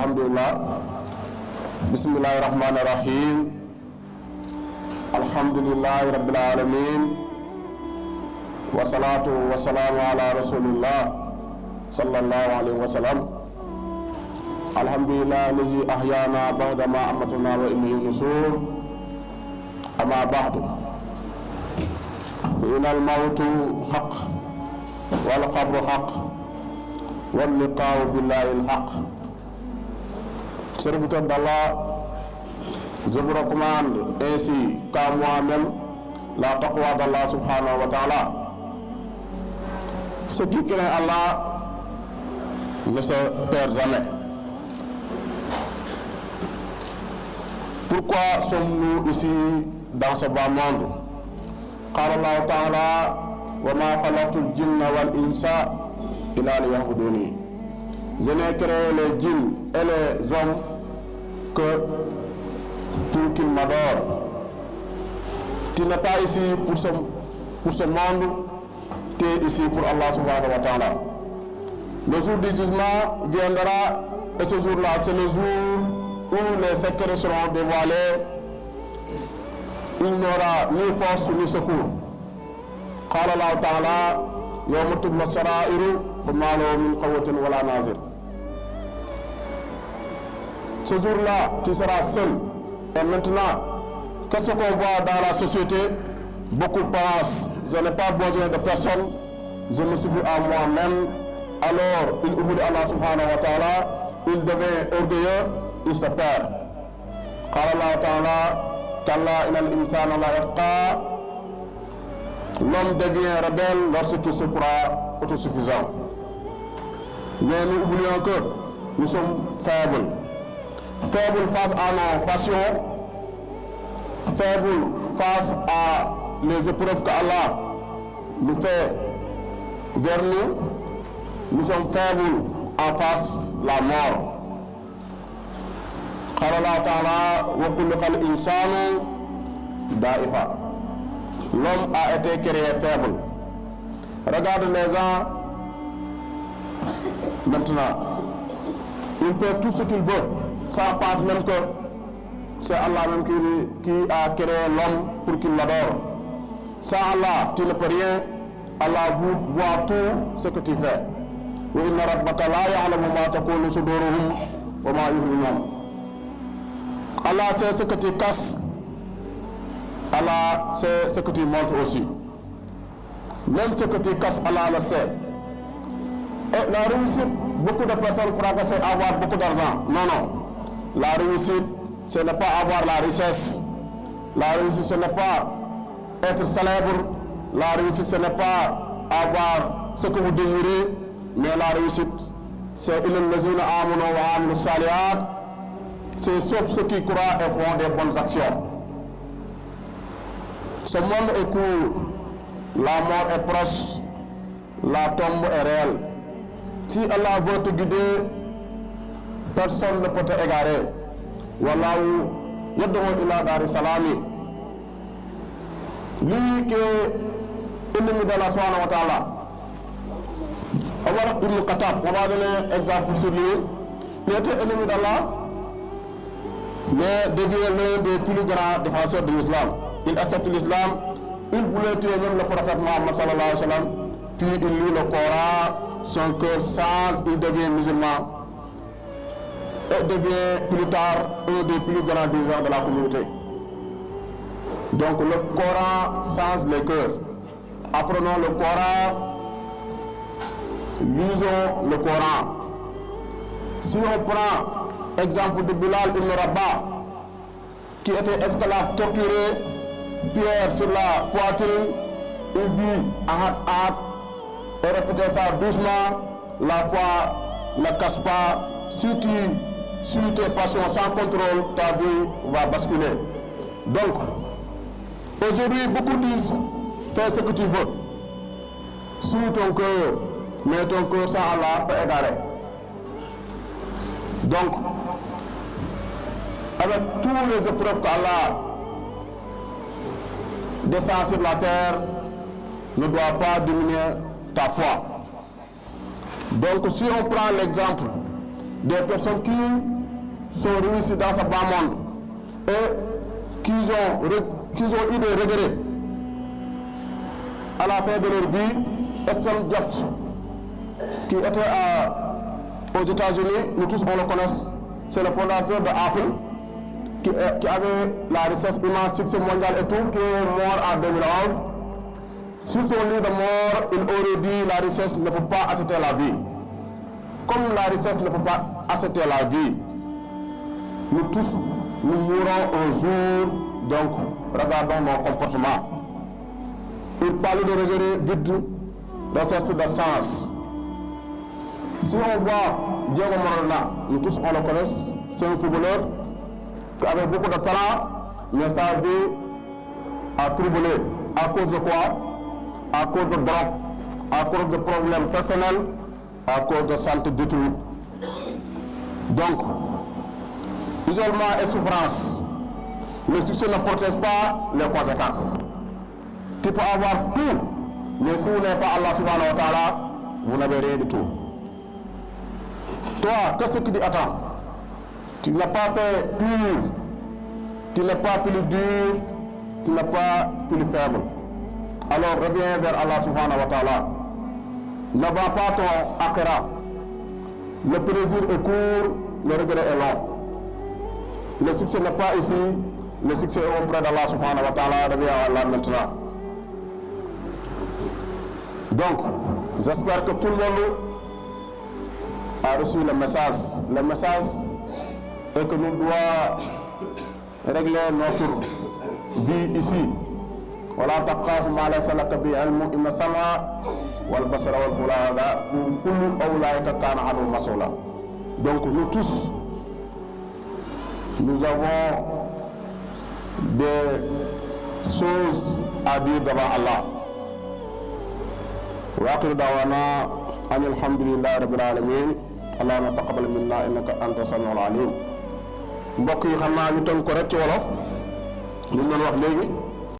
alhamdulillah, bismillahirrahmanirrahim, alhamdulillahi rabbil alamin, wa salatu wa salamu ala rasulillah sallallahu alayhi wa sallam. Alhamdulillah lazi ahyana ba'da ma amatna wa ilayhi nusur. Amma ba'du, fa inal mawtu haqq wal qabru haqq wal liqa'u billahi al haqq. Serviteur d'Allah, je vous recommande ainsi qu'à moi-même la taqwa d'Allah subhanahu wa ta'ala. Ce qui craint Allah ne se perd jamais. Pourquoi sommes-nous ici dans ce bas monde? Qala Allah ta'ala wa ma khalaqtul jinna wal insa illa liya'buduni. Je n'ai créé les djinns et les hommes que pour qu'ils m'adorent. Tu n'es pas ici pour ce monde, tu es ici pour Allah subhanahu wa ta'ala. Le jour du jugement viendra et ce jour-là, c'est le jour où les secrets seront dévoilés. Il n'aura ni force ni secours. Qala Allah ta'ala yawma tubla sara'iru fama lahu min quwwatin wala nazir. Ce jour-là, tu seras seul. Et maintenant, qu'est-ce qu'on voit dans la société? Beaucoup pensent, je n'ai pas besoin de personne, je me suffis à moi-même. Alors, il oublie Allah subhanahu wa ta'ala, il devient orgueilleux, il se perd. Qala Allah ta'ala, kalla inal insana la yatqa. L'homme devient rebelle lorsqu'il se croit autosuffisant. Mais nous oublions que nous sommes faibles. Faibles face à nos passions, faibles face à les épreuves qu'Allah nous fait vers nous. Nous sommes faibles en face la mort. Qala Allah ta'ala wa khuliqal insanu da'ifa. L'homme a été créé faible. Regarde les gens maintenant. Il fait tout ce qu'il veut. Ça passe même que c'est Allah même qui a créé l'homme pour qu'il l'adore. Sans Allah, tu ne peux rien. Allah voit tout ce que tu fais. Wa inna rabbaka la ya'lamu ma takunu suduruhum wa ma yu'linun. Allah sait ce que tu casses. Allah sait ce que tu montres aussi. Même ce que tu casses, Allah le sait. Et la réussite, beaucoup de personnes croient que c'est avoir beaucoup d'argent. Non, non. La réussite, ce n'est pas avoir la richesse. La réussite, ce n'est pas être célèbre. La réussite, ce n'est pas avoir ce que vous désirez. Mais la réussite, c'est c'est sauf ceux qui croient et font des bonnes actions. Ce monde est court. La mort est proche. La tombe est réelle. Si Allah veut te guider, personne ne peut te égarer. Wallahu yad'u ila dari salami. Lui qui est ennemi d'Allah subhanahu wa ta'ala. Omar ibn Khattab, on va donner un exemple sur lui. Il était ennemi d'Allah, mais devient l'un des plus grands défenseurs de l'islam. Il accepte l'islam. Il voulait tuer même le prophète Muhammad sallallahu alayhi wa sallam. Puis il lit le Coran, son cœur change, il devient musulman. Et devient plus tard un des plus grands dirigeants de la communauté. Donc le Coran change les cœurs. Apprenons le Coran, lisons le Coran. Si on prend l'exemple de Bilal ibn Rabah, qui était esclave torturé, pierre sur la poitrine, il dit ahad ahad et répétez ça doucement. La foi ne casse pas. Si tu suis tes passions sans contrôle, ta vie va basculer. Donc, aujourd'hui, beaucoup disent fais ce que tu veux. Suis ton cœur, mais ton cœur sans Allah peut égarer. Donc, avec tous les épreuves qu'Allah descend sur la terre, ne doit pas diminuer ta foi. Donc, si on prend l'exemple des personnes qui sont réussies dans ce bas monde et qui ont eu des regrets à la fin de leur vie. Steve Jobs, qui était aux États-Unis, nous tous on le connaît, c'est le fondateur de Apple, qui avait la richesse immense, succès mondial et tout, qui est mort en 2011. Sur son lit de mort, il aurait dit la richesse ne peut pas acheter la vie. Comme la richesse ne peut pas acheter la vie, nous tous, nous mourrons un jour, donc regardons nos comportements. Il parlait de regrets vides, dans ce de sens. Si on voit Diego Maradona, nous tous on le connaît, c'est un footballeur qui avait beaucoup de talent, mais sa vie a troublé. À cause de quoi? À cause de drogue, à cause de problèmes personnels, à cause de santé détruite. Donc, isolement et souffrance, le succès ne protège pas les conséquences. Tu peux avoir tout, mais si vous n'êtes pas Allah subhanahu wa ta'ala, vous n'avez rien du tout. Toi, qu'est-ce que tu attends? Tu n'as pas fait pur, tu n'es pas plus dur, tu n'es pas plus faible. Alors reviens vers Allah subhanahu wa ta'ala. Ne vends pas ton akhira. Le plaisir est court, le regret est long. Le succès n'est pas ici, le succès est auprès d'Allah subhanahu wa ta'ala. Reviens à Allah maintenant. Donc, j'espère que tout le monde a reçu le message. Le message est que nous devons régler notre vie ici. ولا تقاف ما ليس لك به علم إن السمع والبصر والفؤاد كل أولئك كان عنه مسؤولا. Donc nous tous, nous avons des choses à dire devant Allah. وآخر دعوانا أن الحمد لله رب العالمين اللهم تقبل منا إنك أنت السميع العليم. mbokk yi xam naa ñu tënk ko rek ci wolof li ñu doon wax léegi.